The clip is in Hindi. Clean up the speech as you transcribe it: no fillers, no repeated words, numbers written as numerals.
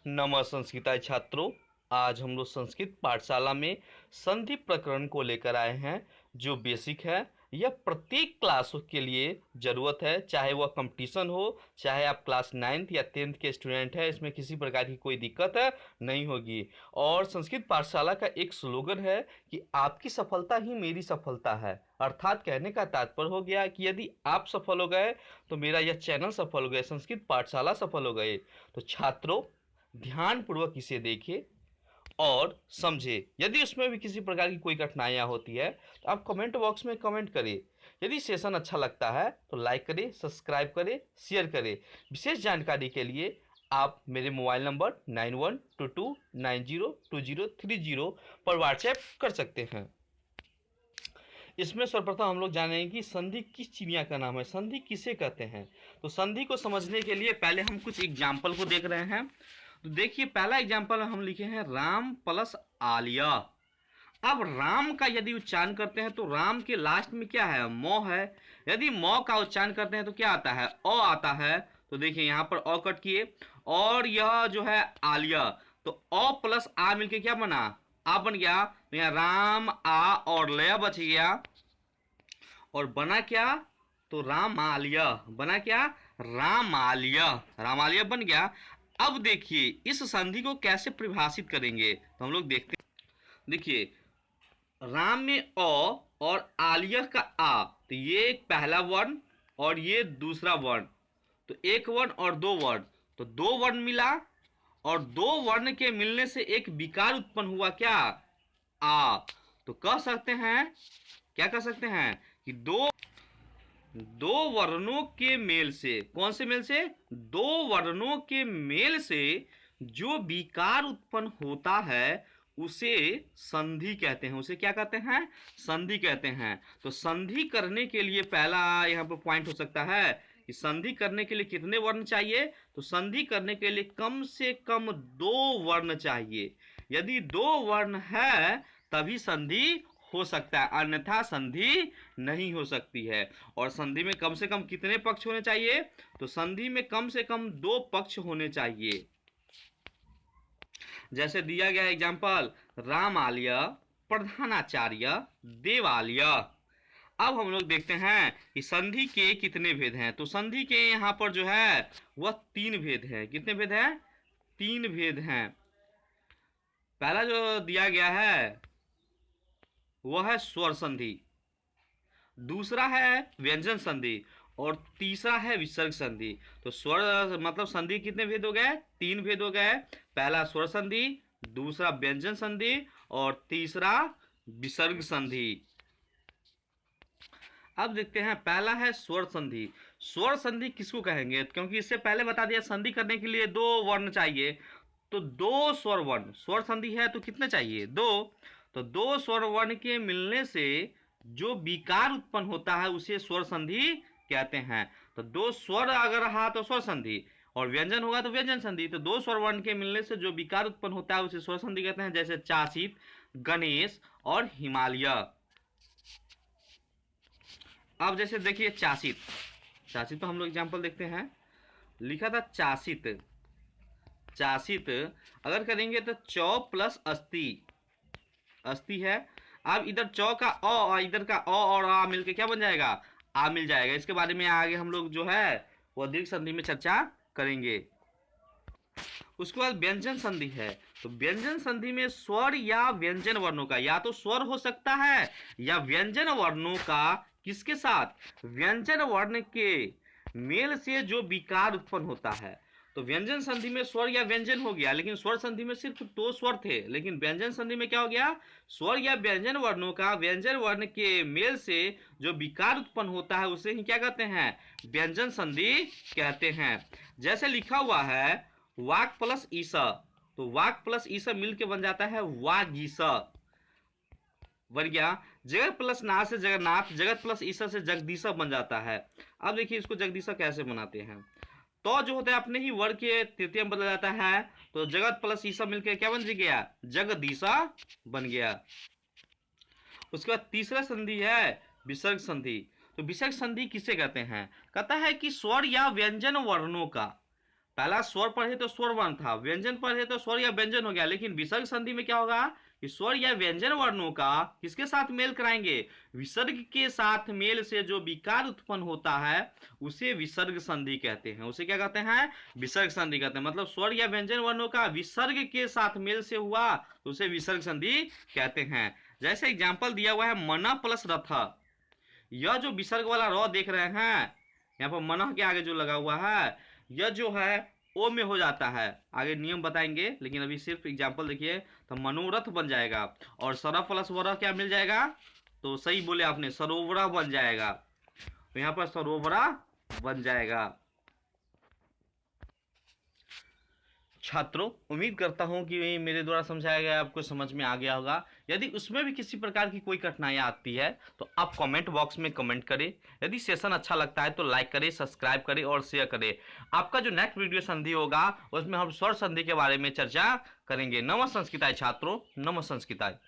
नमः संस्कृताय छात्रों। आज हम लोग संस्कृत पाठशाला में संधि प्रकरण को लेकर आए हैं जो बेसिक है। यह प्रत्येक क्लास के लिए ज़रूरत है, चाहे वह कंपटीशन हो, चाहे आप क्लास 9th या 10th के स्टूडेंट हैं, इसमें किसी प्रकार की कोई दिक्कत है नहीं होगी। और संस्कृत पाठशाला का एक स्लोगन है कि आपकी सफलता ही मेरी सफलता है। अर्थात कहने का तात्पर्य हो गया कि यदि आप सफल हो गए तो मेरा यह चैनल सफल हो गए, संस्कृत पाठशाला सफल हो गए। तो छात्रों, ध्यानपूर्वक इसे देखें और समझे। यदि उसमें भी किसी प्रकार की कोई कठिनाइयाँ होती है तो आप कमेंट बॉक्स में कमेंट करें। यदि सेशन अच्छा लगता है तो लाइक करें, सब्सक्राइब करें, शेयर करें। विशेष जानकारी के लिए आप मेरे मोबाइल नंबर 9122902030 पर व्हाट्सएप कर सकते हैं। इसमें सर्वप्रथम हम लोग जानेंगे कि संधि किस चिड़िया का नाम है, संधि किसे कहते हैं। तो संधि को समझने के लिए पहले हम कुछ एग्जाम्पल को देख रहे हैं। तो देखिए, पहला एग्जाम्पल हम लिखे हैं राम प्लस आलिया। अब राम का यदि उच्चारण करते हैं तो राम के लास्ट में क्या है, मौ है। यदि मौ का उच्चारण करते हैं तो क्या आता है, अ आता है। तो देखिए यहाँ पर अ कट किए, और यह जो है आलिया, तो अ प्लस आ मिलके क्या बना, आ बन गया। तो यहाँ राम आ और लय बच गया, और बना क्या, तो रामालिया बना क्या, रामालिया, रामालिया बन गया। अब देखिए इस संधि को कैसे परिभाषित करेंगे, तो हम लोग देखते हैं। देखिए, राम में अ और आलिया का आ, तो ये पहला वर्ण और ये दूसरा वर्ण, तो एक वर्ण और दो वर्ण, तो दो वर्ण मिला, और दो वर्ण के मिलने से एक विकार उत्पन्न हुआ, क्या, आ। तो कह सकते हैं, क्या कह सकते हैं कि दो दो वर्णों के मेल से, कौन से मेल से, दो वर्णों के मेल से जो विकार उत्पन्न होता है उसे संधि कहते हैं। उसे क्या कहते हैं, संधि कहते हैं। तो संधि करने के लिए पहला यहाँ पर पॉइंट हो सकता है कि संधि करने के लिए कितने वर्ण चाहिए। तो संधि करने के लिए कम से कम दो वर्ण चाहिए। यदि दो वर्ण है तभी संधि हो सकता है, अन्यथा संधि नहीं हो सकती है। और संधि में कम से कम कितने पक्ष होने चाहिए, तो संधि में कम से कम दो पक्ष होने चाहिए। जैसे दिया गया एग्जाम्पल, रामालिया प्रधानाचार्य देवालिया। अब हम लोग देखते हैं कि संधि के कितने भेद हैं। तो संधि के यहां पर जो है वह तीन भेद हैं। कितने भेद हैं, तीन भेद हैं। पहला जो दिया गया है वह है स्वर संधि, दूसरा है व्यंजन संधि, और तीसरा है विसर्ग संधि। तो स्वर मतलब संधि कितने भेद हो गए, तीन भेद हो गए। पहला स्वर संधि, दूसरा व्यंजन संधि, और तीसरा विसर्ग संधि। अब देखते हैं, पहला है स्वर संधि। स्वर संधि किसको कहेंगे, क्योंकि इससे पहले बता दिया संधि करने के लिए दो वर्ण चाहिए, तो दो स्वर वर्ण, स्वर संधि है तो कितने चाहिए, दो। तो दो स्वर वर्ण के मिलने से जो विकार उत्पन्न होता है उसे स्वर संधि कहते हैं। तो दो स्वर अगर रहा तो स्वर संधि, और व्यंजन होगा तो व्यंजन संधि। तो दो स्वर वर्ण के मिलने से जो विकार उत्पन्न होता है उसे स्वर संधि कहते हैं। जैसे चासित, गणेश और हिमालय। अब जैसे देखिए चासित, चासित तो हम लोग एग्जाम्पल देखते हैं। लिखा था चासित, चासित अगर करेंगे तो चौ प्लस अस्थि, अस्थि है। अब इधर चौ का अ और इधर का अ और आ मिलके क्या बन जाएगा, आ मिल जाएगा। इसके बारे में आगे हम लोग जो है वो दीर्घ संधि में चर्चा करेंगे। उसके बाद व्यंजन संधि है। तो व्यंजन संधि में स्वर या व्यंजन वर्णों का, या तो स्वर हो सकता है या व्यंजन वर्णों का, किसके साथ, व्यंजन वर्ण के मेल से जो विकार उत्पन्न होता है। तो व्यंजन संधि में स्वर या व्यंजन हो गया, लेकिन स्वर संधि में सिर्फ दो स्वर थे। लेकिन व्यंजन संधि में क्या हो गया, स्वर या व्यंजन वर्णों का व्यंजन वर्ण के मेल से जो विकार उत्पन्न होता है उसे ही क्या कहते हैं, व्यंजन संधि कहते हैं। जैसे लिखा हुआ है वाक प्लस ईसा, तो वाक प्लस ईसा मिलके बन जाता है वागीसा, बन गया। जगत प्लस नाथ से जगन्नाथ, जगत प्लस ईसा से जगदीशा बन जाता है। अब देखिए इसको जगदीशा कैसे बनाते हैं। तो जो होता है अपने ही वर्ग के तृतीय में बदल जाता है, तो जगत प्लस ईसा मिलकर क्या बन गया, जगदीशा बन गया। उसके बाद तीसरा संधि है विसर्ग संधि। तो विसर्ग संधि किसे कहते हैं, कहता है कि स्वर या व्यंजन वर्णों का पहला स्वर पढ़े तो स्वर वर्ण था, व्यंजन पढ़े तो स्वर या व्यंजन हो गया, लेकिन विसर्ग संधि में क्या होगा कि स्वर या व्यंजन वर्णों का किसके साथ मेल कराएंगे, विसर्ग के साथ मेल से जो विकार उत्पन्न होता है उसे विसर्ग संधि कहते हैं। उसे क्या कहते हैं, विसर्ग संधि कहते हैं। मतलब स्वर या व्यंजन वर्णों का विसर्ग के साथ मेल से हुआ तो उसे विसर्ग संधि कहते हैं। जैसे एग्जाम्पल दिया हुआ है मन प्लस रथ, यह जो विसर्ग वाला र देख रहे हैं यहाँ पर मन के आगे जो लगा हुआ है, यह जो है ओ में हो जाता है, आगे नियम बताएंगे, लेकिन अभी सिर्फ एग्जाम्पल देखिए। तो मनोरथ बन जाएगा और सर प्लस वरह क्या मिल जाएगा, तो सही बोले आपने, सरोवरा बन जाएगा। तो यहाँ पर सरोवरा बन जाएगा। छात्रों, उम्मीद करता हूं कि मेरे द्वारा समझाया गया आपको समझ में आ गया होगा। यदि उसमें भी किसी प्रकार की कोई कठिनाई आती है तो आप कमेंट बॉक्स में कमेंट करें। यदि सेशन अच्छा लगता है तो लाइक करें, सब्सक्राइब करें और शेयर करें। आपका जो नेक्स्ट वीडियो संधि होगा उसमें हम स्वर संधि के बारे में चर्चा करेंगे। नमः संस्कृताय छात्रों, नमः संस्कृताय।